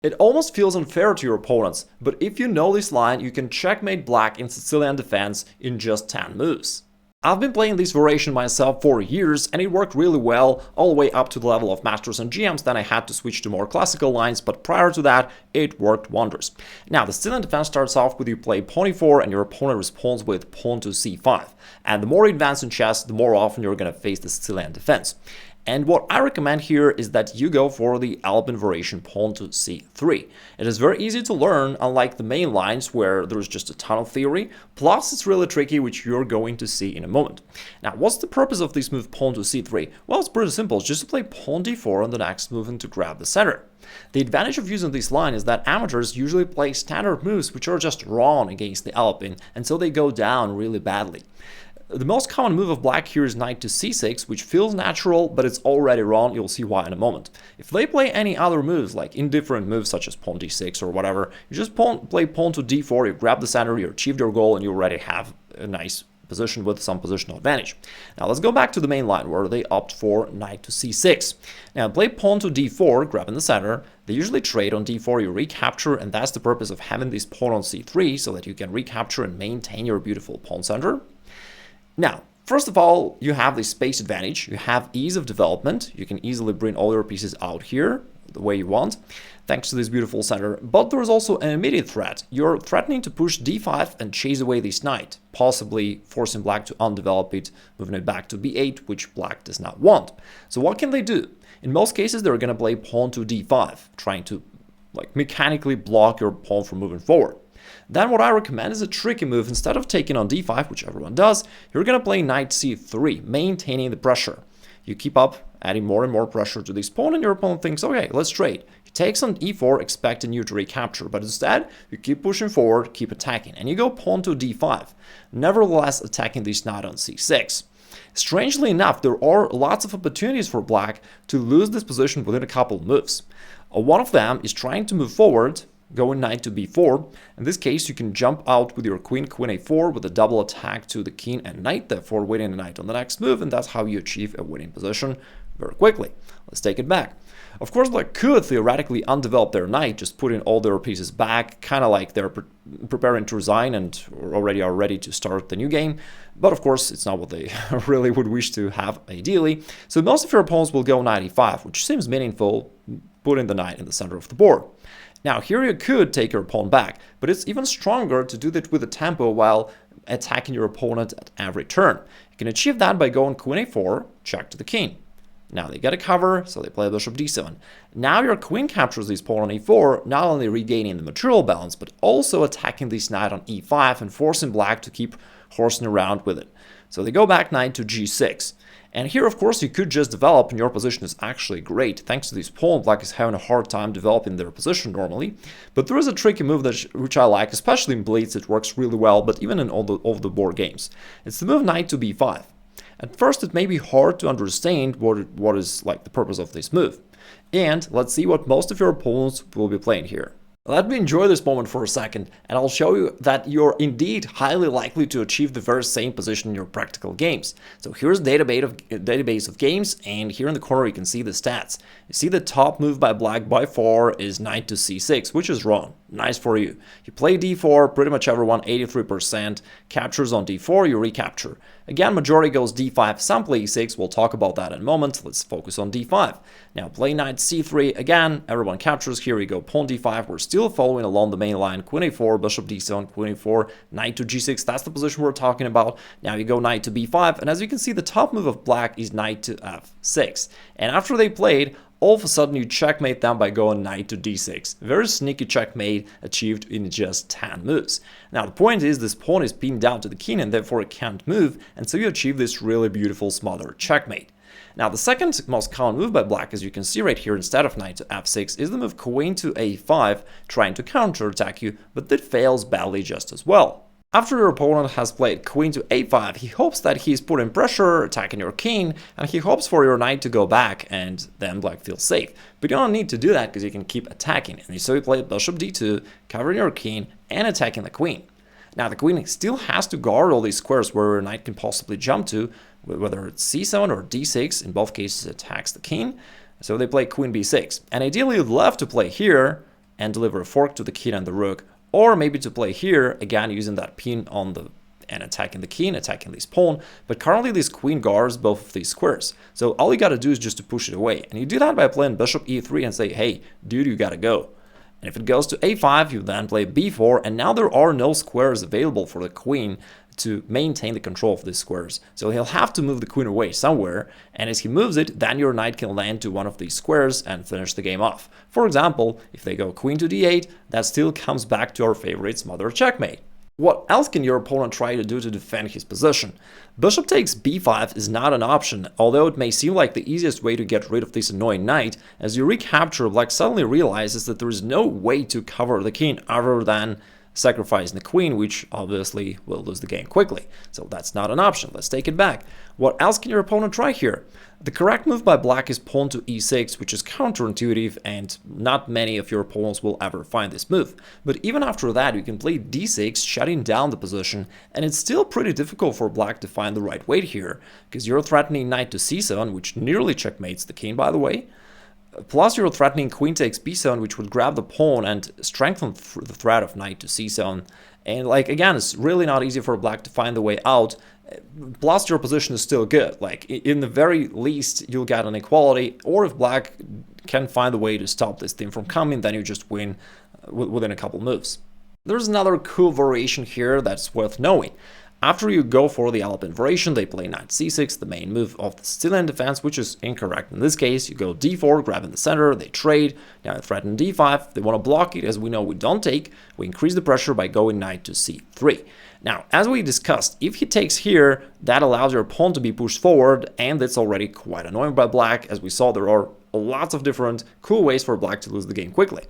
It almost feels unfair to your opponents, but if you know this line, you can checkmate black in Sicilian Defense in just 10 moves. I've been playing this variation myself for years, and it worked really well all the way up to the level of Masters and GMs. Then I had to switch to more classical lines, but prior to that, it worked wonders. Now, the Sicilian Defense starts off with you play pawn e4 and your opponent responds with pawn to c5. And the more you advance in chess, the more often you're going to face the Sicilian Defense. And what I recommend here is that you go for the Alapin Variation pawn to c3. It is very easy to learn, unlike the main lines where there's just a ton of theory, plus it's really tricky, which you're going to see in a moment. Now, what's the purpose of this move pawn to c3? Well, it's pretty simple. It's just to play pawn d4 on the next move and to grab the center. The advantage of using this line is that amateurs usually play standard moves which are just wrong against the Alapin, and so they go down really badly. The most common move of black here is knight to c6, which feels natural, but it's already wrong. You'll see why in a moment. If they play any other moves, like indifferent moves such as pawn d6 or whatever, you just play pawn to d4, you grab the center, you achieved your goal, and you already have a nice position with some positional advantage. Now let's go back to the main line where they opt for knight to c6. Now play pawn to d4, grabbing the center. They usually trade on d4, you recapture, and that's the purpose of having this pawn on c3, so that you can recapture and maintain your beautiful pawn center. Now, first of all, you have the space advantage, you have ease of development, you can easily bring all your pieces out here the way you want, thanks to this beautiful center, but there is also an immediate threat. You're threatening to push d5 and chase away this knight, possibly forcing black to undevelop it, moving it back to b8, which black does not want. So what can they do? In most cases, they're going to play pawn to d5, trying to mechanically block your pawn from moving forward. Then what I recommend is a tricky move. Instead of taking on d5, which everyone does, you're going to play knight c3, maintaining the pressure. You keep up adding more and more pressure to this pawn, and your opponent thinks, okay, let's trade. He takes on e4, expecting you to recapture, but instead, you keep pushing forward, keep attacking, and you go pawn to d5, nevertheless attacking this knight on c6. Strangely enough, there are lots of opportunities for black to lose this position within a couple of moves. One of them is trying to move forward, going knight to b4. In this case, you can jump out with your queen a4 with a double attack to the king and knight, therefore winning the knight on the next move, and that's how you achieve a winning position very quickly. Let's take it back. Of course, black could theoretically undevelop their knight, just putting all their pieces back, kind of like they're preparing to resign and already are ready to start the new game. But of course, it's not what they really would wish to have ideally. So most of your opponents will go knight e5, which seems meaningful, putting the knight in the center of the board. Now, here you could take your pawn back, but it's even stronger to do that with a tempo while attacking your opponent at every turn. You can achieve that by going queen a4, check to the king. Now they get a cover, so they play bishop d7. Now your queen captures this pawn on e4, not only regaining the material balance, but also attacking this knight on e5 and forcing black to keep horsing around with it. So they go back knight to g6. And here, of course, you could just develop, and your position is actually great. Thanks to this pawn, black is having a hard time developing their position normally. But there is a tricky move which I like, especially in Blitz. It works really well, but even in all the board games. It's the move knight to b5. At first, it may be hard to understand what is like the purpose of this move. And let's see what most of your opponents will be playing here. Let me enjoy this moment for a second, and I'll show you that you're indeed highly likely to achieve the very same position in your practical games. So here's a database of games, and here in the corner you can see the stats. You see the top move by black by far is knight to c6, which is wrong. Nice for you. You play d4, pretty much everyone, 83%. Captures on d4, you recapture. Again, majority goes d5, some play e6, we'll talk about that in a moment. Let's focus on d5. Now play knight c3, again, everyone captures. Here we go, pawn d5, we're still following along the main line, queen a4, bishop d7, queen a4, knight to g6, that's the position we're talking about. Now you go knight to b5, and as you can see, the top move of black is knight to f6. And after they played, all of a sudden you checkmate them by going knight to d6. Very sneaky checkmate achieved in just 10 moves. Now the point is this pawn is pinned down to the king and therefore it can't move, and so you achieve this really beautiful smothered checkmate. Now the second most common move by black, as you can see right here, instead of knight to f6, is the move queen to a5, trying to counterattack you, but that fails badly just as well. After your opponent has played queen to a5, he hopes that he's putting pressure, attacking your king, and he hopes for your knight to go back, and then black feels safe. But you don't need to do that because you can keep attacking, and so you play bishop d2, covering your king, and attacking the queen. Now the queen still has to guard all these squares where your knight can possibly jump to, whether it's c7 or d6, in both cases it attacks the king, so they play queen b6. And ideally you'd love to play here, and deliver a fork to the king and the rook, or maybe to play here, again using that pin on the and attacking the king, attacking this pawn, but currently this queen guards both of these squares. So all you gotta do is just to push it away. And you do that by playing bishop e3 and say, hey, dude, you gotta go. And if it goes to a5, you then play b4, and now there are no squares available for the queen to maintain the control of these squares. So he'll have to move the queen away somewhere, and as he moves it, then your knight can land to one of these squares and finish the game off. For example, if they go queen to d8, that still comes back to our favorite smother checkmate. What else can your opponent try to do to defend his position? Bishop takes b5 is not an option, although it may seem like the easiest way to get rid of this annoying knight. As you recapture, black suddenly realizes that there is no way to cover the king other than sacrificing the queen, which obviously will lose the game quickly. So that's not an option. Let's take it back. What else can your opponent try here? The correct move by black is pawn to e6, which is counterintuitive, and not many of your opponents will ever find this move. But even after that, you can play d6, shutting down the position, and it's still pretty difficult for black to find the right weight here, because you're threatening knight to c7, which nearly checkmates the king, by the way. Plus, you're threatening queen takes b7, which would grab the pawn and strengthen the threat of knight to c7. And like, again, it's really not easy for black to find the way out. Plus, your position is still good. Like, in the very least, you'll get an equality. Or if black can find a way to stop this thing from coming, then you just win within a couple moves. There's another cool variation here that's worth knowing. After you go for the Alapin Variation, they play knight c6, the main move of the Sicilian Defense, which is incorrect. In this case, you go d4, grab in the center, they trade, now you threaten d5. They want to block it, as we know we don't take. We increase the pressure by going knight to c3. Now, as we discussed, if he takes here, that allows your pawn to be pushed forward, and it's already quite annoying by black. As we saw, there are lots of different cool ways for black to lose the game quickly.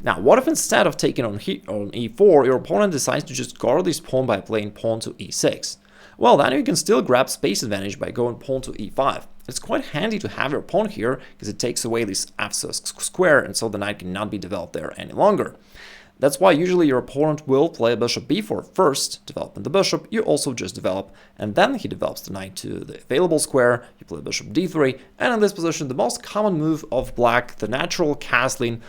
Now, what if instead of taking on e4, your opponent decides to just guard this pawn by playing pawn to e6? Well, then you can still grab space advantage by going pawn to e5. It's quite handy to have your pawn here, because it takes away this f6 square, and so the knight cannot be developed there any longer. That's why usually your opponent will play bishop b4 first, developing the bishop, you also just develop, and then he develops the knight to the available square, you play bishop d3, and in this position the most common move of black, the natural castling,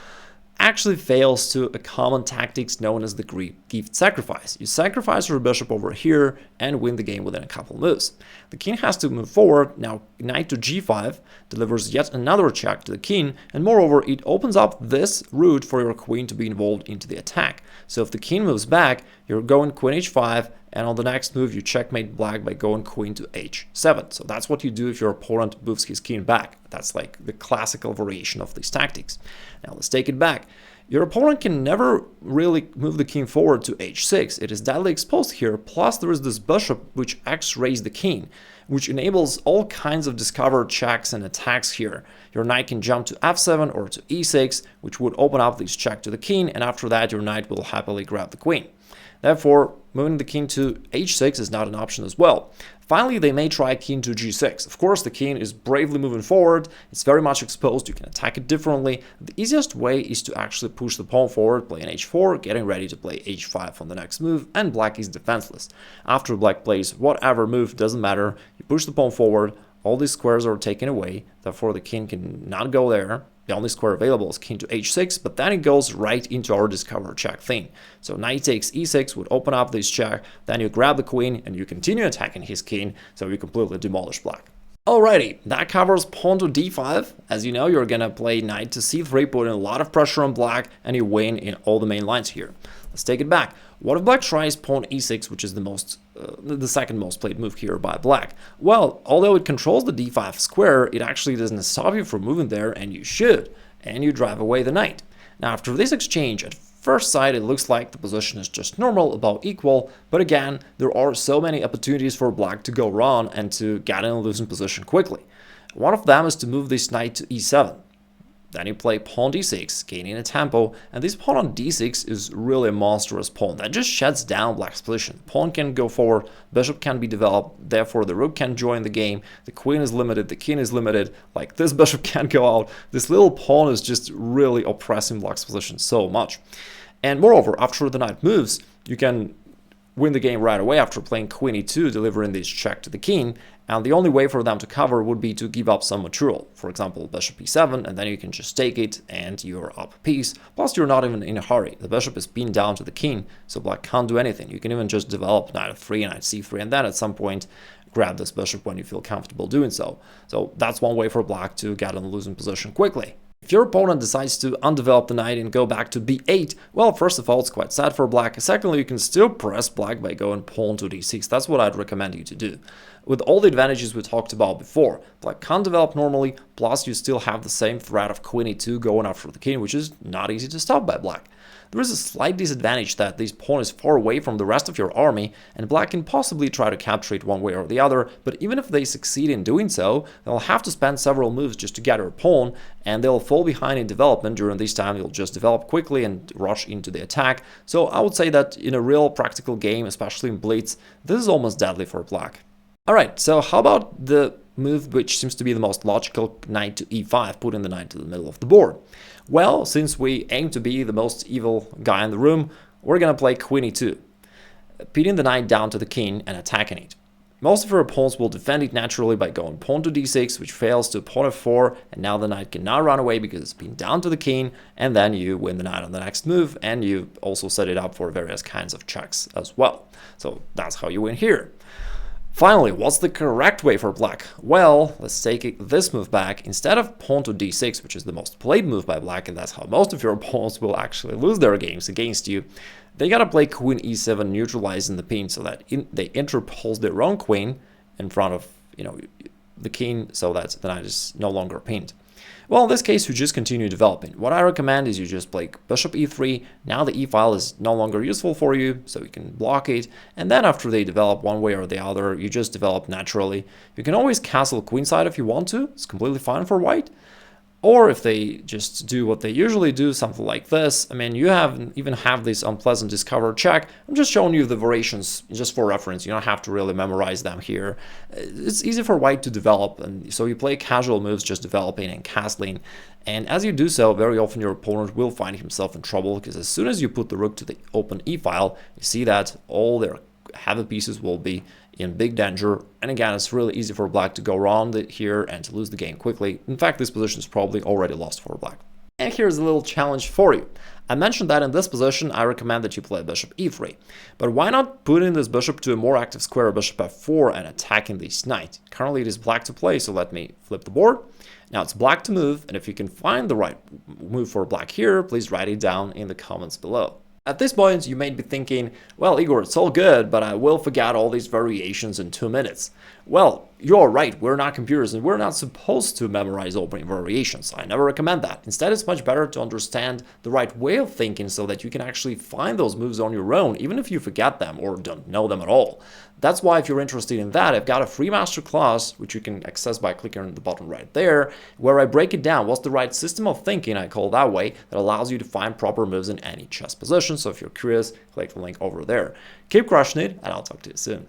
actually fails to a common tactics known as the Greek gift sacrifice. You sacrifice your bishop over here and win the game within a couple moves. The king has to move forward. Now knight to g5 delivers yet another check to the king, and moreover it opens up this route for your queen to be involved into the attack. So if the king moves back, you're going queen h5, and on the next move you checkmate black by going queen to h7. So that's what you do if your opponent moves his king back. That's like the classical variation of these tactics. Now let's take it back. Your opponent can never really move the king forward to h6. It is deadly exposed here, plus there is this bishop which x-rays the king, which enables all kinds of discovered checks and attacks here. Your knight can jump to f7 or to e6, which would open up this check to the king, and after that your knight will happily grab the queen. Therefore, moving the king to h6 is not an option as well. Finally, they may try king to g6. Of course, the king is bravely moving forward. It's very much exposed. You can attack it differently. The easiest way is to actually push the pawn forward, play an h4, getting ready to play h5 on the next move, and black is defenseless. After black plays whatever move, doesn't matter. You push the pawn forward, all these squares are taken away, therefore the king cannot go there. The only square available is king to h6, but then it goes right into our discover check thing. So knight takes e6 would open up this check, then you grab the queen and you continue attacking his king, so you completely demolish black. Alrighty, that covers pawn to d5. As you know, you're gonna play knight to c3, putting a lot of pressure on black, and you win in all the main lines here. Let's take it back. What if black tries pawn e6, which is the second most played move here by black? Well, although it controls the d5 square, it actually doesn't stop you from moving there, and you should, and you drive away the knight. Now, after this exchange, at first sight, it looks like the position is just normal, about equal, but again, there are so many opportunities for black to go wrong and to get in a losing position quickly. One of them is to move this knight to e7. Then you play pawn d6, gaining a tempo, and this pawn on d6 is really a monstrous pawn that just shuts down black's position. Pawn can go forward, bishop can be developed, therefore the rook can join the game, the queen is limited, the king is limited, like this bishop can't go out. This little pawn is just really oppressing black's position so much. And moreover, after the knight moves, you can win the game right away after playing queen e2, delivering this check to the king, and the only way for them to cover would be to give up some material. For example, bishop e7, and then you can just take it and you're up a piece. Plus, you're not even in a hurry. The bishop is pinned down to the king, so black can't do anything. You can even just develop knight f3, knight c3, and then at some point grab this bishop when you feel comfortable doing so. So that's one way for black to get in a losing position quickly. If your opponent decides to undevelop the knight and go back to b8, well, first of all, it's quite sad for black. Secondly, you can still press black by going pawn to d6. That's what I'd recommend you to do. With all the advantages we talked about before, black can't develop normally, plus you still have the same threat of queen e2 going after the king, which is not easy to stop by black. There is a slight disadvantage that this pawn is far away from the rest of your army, and black can possibly try to capture it one way or the other, but even if they succeed in doing so, they'll have to spend several moves just to get your pawn, and they'll fall behind in development. During this time, you'll just develop quickly and rush into the attack. So I would say that in a real practical game, especially in blitz, this is almost deadly for black. Alright, so how about the move which seems to be the most logical, knight to e5, putting the knight to the middle of the board? Well, since we aim to be the most evil guy in the room, we're gonna play queen e2, pinning the knight down to the king and attacking it. Most of your opponents will defend it naturally by going pawn to d6, which fails to pawn f4, and now the knight cannot run away because it's pinned down to the king, and then you win the knight on the next move, and you also set it up for various kinds of checks as well. So that's how you win here. Finally, what's the correct way for black? Well, let's take this move back. Instead of pawn to d6, which is the most played move by black, and that's how most of your opponents will actually lose their games against you, they gotta play queen e7, neutralizing the pin so that they interpose their own queen in front of, the king, so that the knight is no longer pinned. Well, in this case, you just continue developing. What I recommend is you just play bishop e3. Now the e-file is no longer useful for you, so you can block it. And then after they develop one way or the other, you just develop naturally. You can always castle queenside if you want to. It's completely fine for white. Or if they just do what they usually do, something like this. I mean, you even have this unpleasant discover check. I'm just showing you the variations just for reference. You don't have to really memorize them here. It's easy for white to develop, and so you play casual moves, just developing and castling. And as you do so, very often your opponent will find himself in trouble, because as soon as you put the rook to the open e-file, you see that all their heavy pieces will be in big danger. And again, it's really easy for black to go around it here and to lose the game quickly. In fact, this position is probably already lost for black. And here's a little challenge for you. I mentioned that in this position, I recommend that you play bishop e3. But why not putting this bishop to a more active square, bishop f4, and attacking this knight? Currently, it is black to play, so let me flip the board. Now it's black to move, and if you can find the right move for black here, please write it down in the comments below. At this point, you may be thinking, well, Igor, it's all good, but I will forget all these variations in 2 minutes. Well, you're right, we're not computers and we're not supposed to memorize opening variations. I never recommend that. Instead, it's much better to understand the right way of thinking so that you can actually find those moves on your own, even if you forget them or don't know them at all. That's why if you're interested in that, I've got a free masterclass, which you can access by clicking on the button right there, where I break it down. What's the right system of thinking, I call that way, that allows you to find proper moves in any chess position. So if you're curious, click the link over there. Keep crushing it, and I'll talk to you soon.